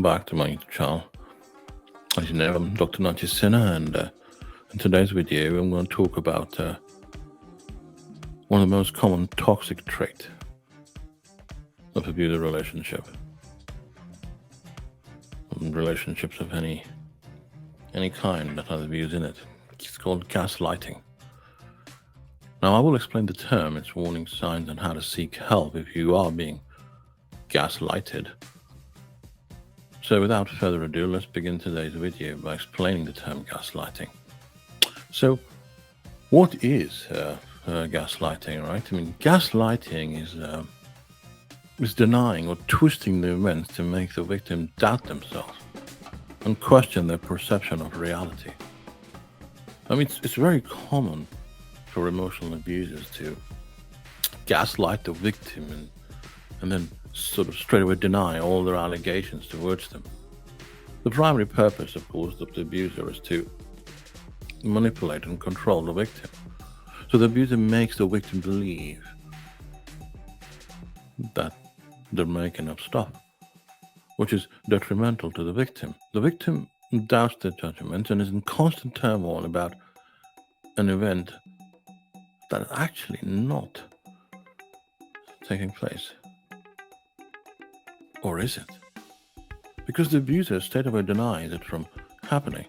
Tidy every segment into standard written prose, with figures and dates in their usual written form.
back to my YouTube channel. As you know, I'm Dr. Nachiketa, and in today's video, I'm going to talk about one of the most common toxic traits of abusive relationship. Relationships of any kind that has abuse in it. It's called gaslighting. Now, I will explain the term, its warning signs, and how to seek help if you are being gaslighted. So without further ado, let's begin today's video by explaining the term gaslighting. So what is gaslighting, right? I mean, gaslighting is denying or twisting the events to make the victim doubt themselves and question their perception of reality. I mean, it's very common for emotional abusers to gaslight the victim and then sort of straight away deny all their allegations towards them. The primary purpose, of course, of the abuser is to manipulate and control the victim. So the abuser makes the victim believe that they're making up stuff, which is detrimental to the victim. The victim doubts their judgment and is in constant turmoil about an event that is actually not taking place. Or is it? Because the abuser straight away denies it from happening.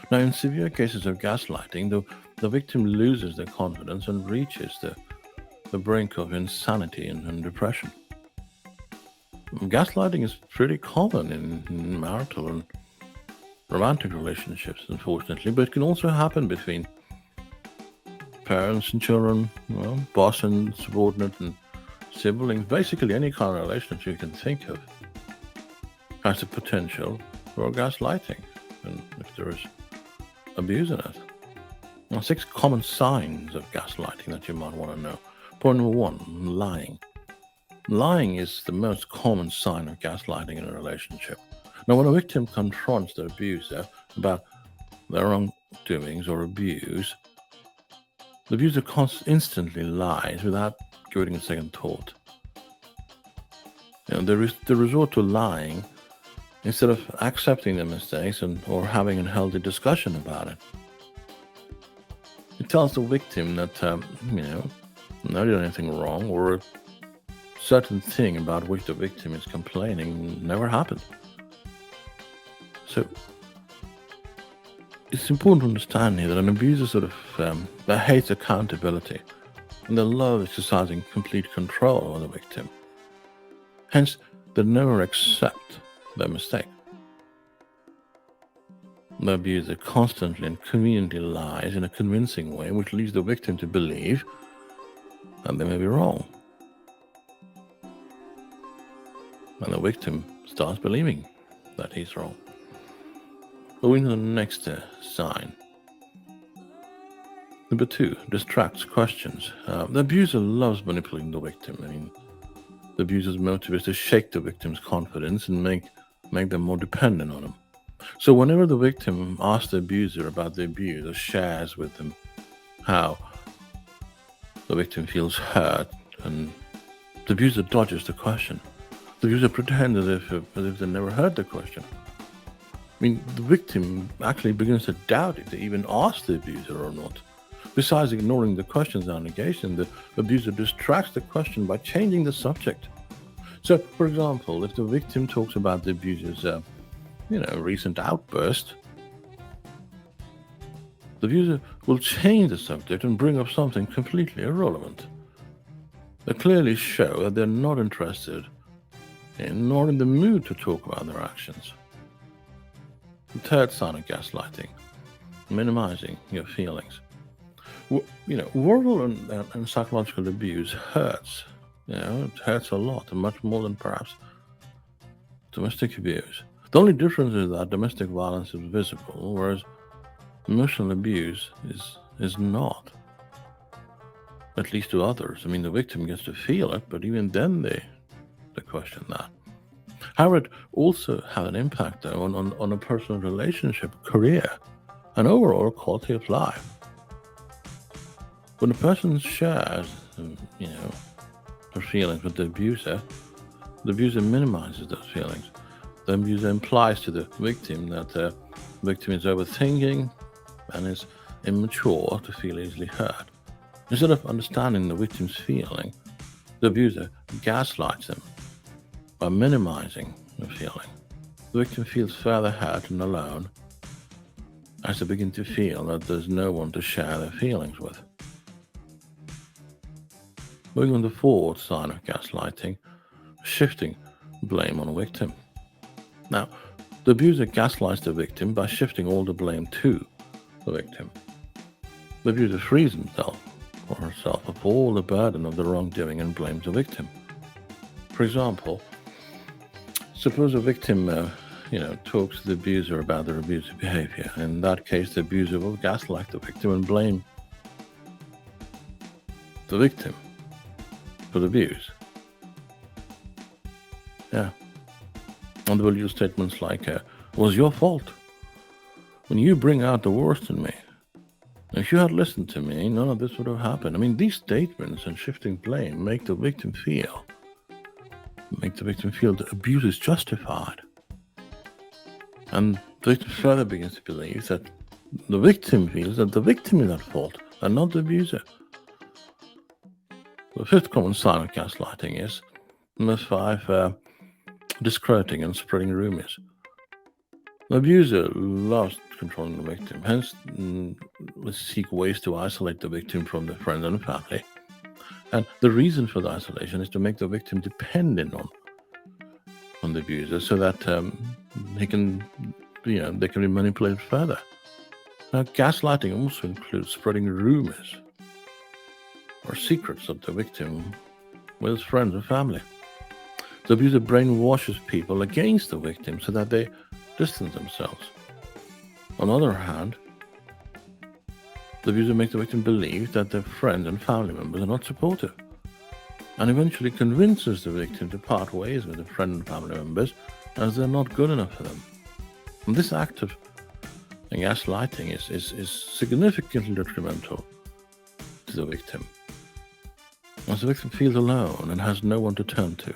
Now, in severe cases of gaslighting, the victim loses their confidence and reaches the brink of insanity and depression. Gaslighting is pretty common in marital and romantic relationships, unfortunately, but it can also happen between parents and children, boss and subordinate and siblings. Basically, any kind of relationship you can think of has the potential for gaslighting, and if there is abuse in it. Now, 6 common signs of gaslighting that you might want to know. Point number 1, lying. Lying is the most common sign of gaslighting in a relationship. Now, when a victim confronts the abuser about their wrongdoings or abuse, the abuser instantly lies without giving a second thought. They resort to lying instead of accepting their mistakes or having a healthy discussion about it. It tells the victim that, they did anything wrong, or a certain thing about which the victim is complaining never happened. So it's important to understand here that an abuser sort of that hates accountability and they love exercising complete control over the victim. Hence, they never accept their mistake. The abuser constantly and conveniently lies in a convincing way, which leads the victim to believe that they may be wrong. And the victim starts believing that he's wrong. Moving to the next sign. Number 2, distracts questions. The abuser loves manipulating the victim. I mean, the abuser's motive is to shake the victim's confidence and make them more dependent on him. So whenever the victim asks the abuser about the abuse or shares with them how the victim feels hurt, and the abuser dodges the question. The abuser pretends as if they never heard the question. I mean, the victim actually begins to doubt if they even asked the abuser or not. Besides ignoring the question's allegation, the abuser distracts the question by changing the subject. So, for example, if the victim talks about the abuser's, recent outburst, the abuser will change the subject and bring up something completely irrelevant. They clearly show that they're not interested in nor in the mood to talk about their actions. The third sign of gaslighting, minimizing your feelings. Verbal and psychological abuse hurts. It hurts a lot, and much more than perhaps domestic abuse. The only difference is that domestic violence is visible, whereas emotional abuse is not. At least to others. I mean, the victim gets to feel it, but even then they question that. However, it also has an impact, though, on a personal relationship, career, and overall quality of life. When a person shares, their feelings with the abuser minimizes those feelings. The abuser implies to the victim that the victim is overthinking and is immature to feel easily hurt. Instead of understanding the victim's feeling, the abuser gaslights them by minimizing the feeling. The victim feels further hurt and alone as they begin to feel that there's no one to share their feelings with. Moving on to the fourth sign of gaslighting, shifting blame on a victim. Now, the abuser gaslights the victim by shifting all the blame to the victim. The abuser frees himself or herself of all the burden of the wrongdoing and blames the victim. For example, suppose a victim talks to the abuser about their abusive behavior. In that case, the abuser will gaslight the victim and blame the victim for the abuse. And they will use statements like, it was your fault. When you bring out the worst in me. If you had listened to me, none of this would have happened. I mean, these statements and shifting blame make the victim feel the abuse is justified. And the victim further begins to believe that the victim feels that the victim is at fault and not the abuser. The fifth common sign of gaslighting is number 5, discrediting and spreading rumors. The abuser loves controlling the victim, hence will seek ways to isolate the victim from their friends and family. And the reason for the isolation is to make the victim dependent on the abuser, so that they can be manipulated further. Now, gaslighting also includes spreading rumors or secrets of the victim with his friends and family. The abuser brainwashes people against the victim so that they distance themselves. On the other hand, the abuser makes the victim believe that their friends and family members are not supportive, and eventually convinces the victim to part ways with their friend and family members as they're not good enough for them. And this act of gaslighting is significantly detrimental to the victim, as the victim feels alone and has no one to turn to.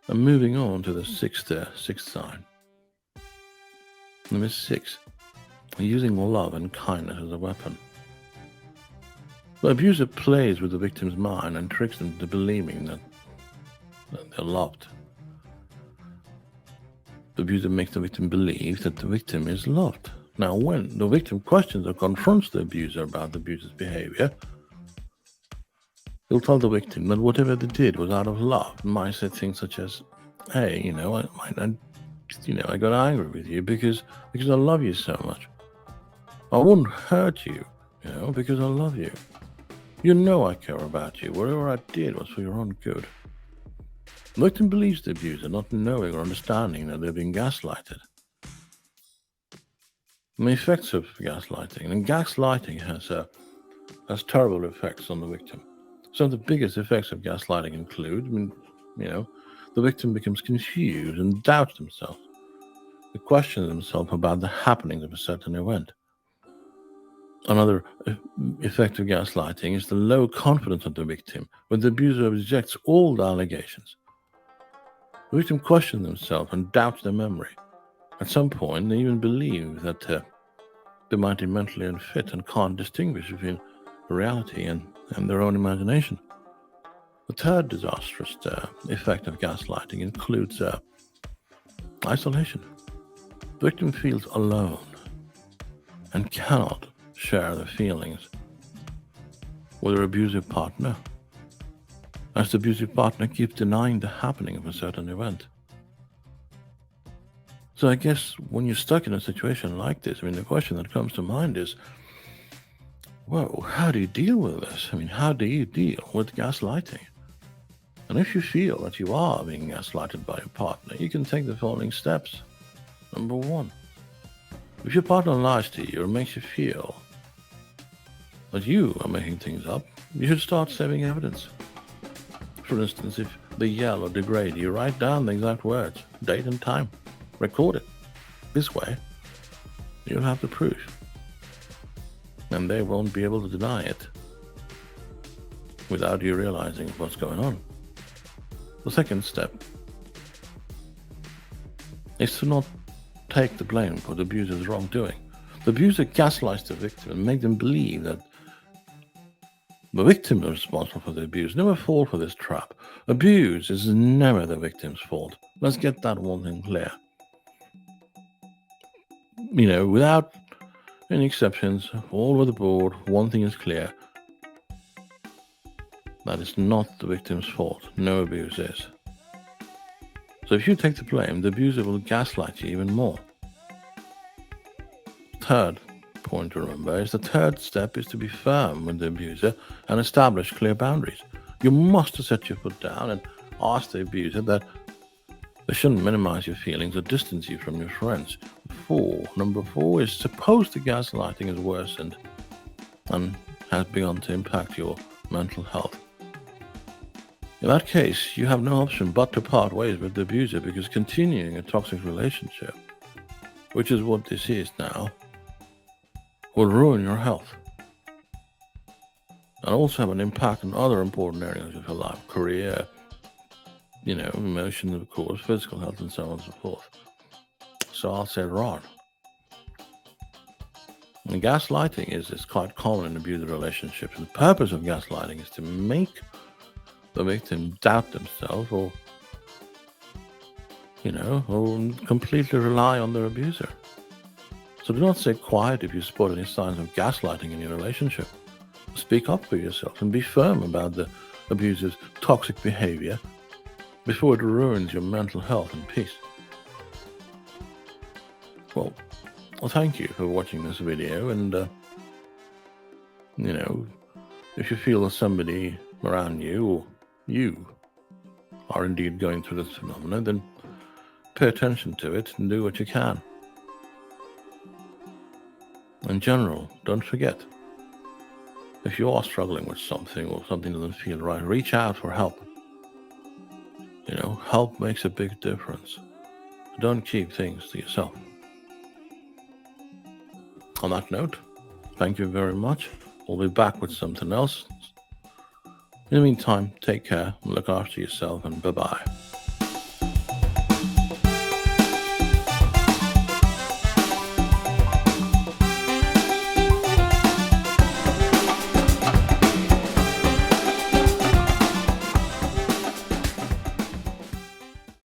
And moving on to the sixth sign. Number 6, using love and kindness as a weapon. The abuser plays with the victim's mind and tricks them into believing that they're loved. The abuser makes the victim believe that the victim is loved. Now, when the victim questions or confronts the abuser about the abuser's behavior, he'll tell the victim that whatever they did was out of love, and might say things such as, hey, I got angry with you because I love you so much. I wouldn't hurt you, because I love you. You know I care about you. Whatever I did was for your own good. The victim believes the abuser, not knowing or understanding that they're being gaslighted. And the effects of gaslighting. And gaslighting has terrible effects on the victim. Some of the biggest effects of gaslighting include, the victim becomes confused and doubts themselves. They question themselves about the happenings of a certain event. Another effect of gaslighting is the low confidence of the victim, when the abuser rejects all the allegations. The victim questions themselves and doubts their memory. At some point, they even believe that they might be mentally unfit and can't distinguish between reality and their own imagination. The third disastrous effect of gaslighting includes isolation. The victim feels alone and cannot share their feelings with their abusive partner, as the abusive partner keeps denying the happening of a certain event. So I guess when you're stuck in a situation like this, the question that comes to mind is, well, how do you deal with this? How do you deal with gaslighting? And if you feel that you are being gaslighted by your partner, you can take the following steps. Number 1, if your partner lies to you or makes you feel that you are making things up, you should start saving evidence. For instance, if they yell or degrade you, write down the exact words, date and time, record it. This way, you'll have the proof, and they won't be able to deny it without you realizing what's going on. The second step is to not take the blame for the abuser's wrongdoing. The abuser gaslights the victim and makes them believe that the victim is responsible for the abuse. Never fall for this trap. Abuse is never the victim's fault. Let's get that one thing clear. Without any exceptions, all over the board, one thing is clear. That is not the victim's fault. No abuse is. So if you take the blame, the abuser will gaslight you even more. Third point to remember is the third step is to be firm with the abuser and establish clear boundaries. You must set your foot down and ask the abuser that they shouldn't minimize your feelings or distance you from your friends. Number four is suppose the gaslighting has worsened and has begun to impact your mental health. In that case, you have no option but to part ways with the abuser, because continuing a toxic relationship, which is what this is now, will ruin your health and also have an impact on other important areas of your life, career, emotions, of course, physical health, and so on and so forth. So I'll say run. And gaslighting is quite common in abusive relationships. And the purpose of gaslighting is to make the victim doubt themselves or completely rely on their abuser. So do not stay quiet if you spot any signs of gaslighting in your relationship. Speak up for yourself and be firm about the abuser's toxic behavior before it ruins your mental health and peace. Well, thank you for watching this video, and if you feel that somebody around you or you are indeed going through this phenomenon, then pay attention to it and do what you can. In general, don't forget, if you are struggling with something or something doesn't feel right, reach out for help. Help makes a big difference. Don't keep things to yourself. On that note, thank you very much. We'll be back with something else. In the meantime, take care, look after yourself, and bye-bye.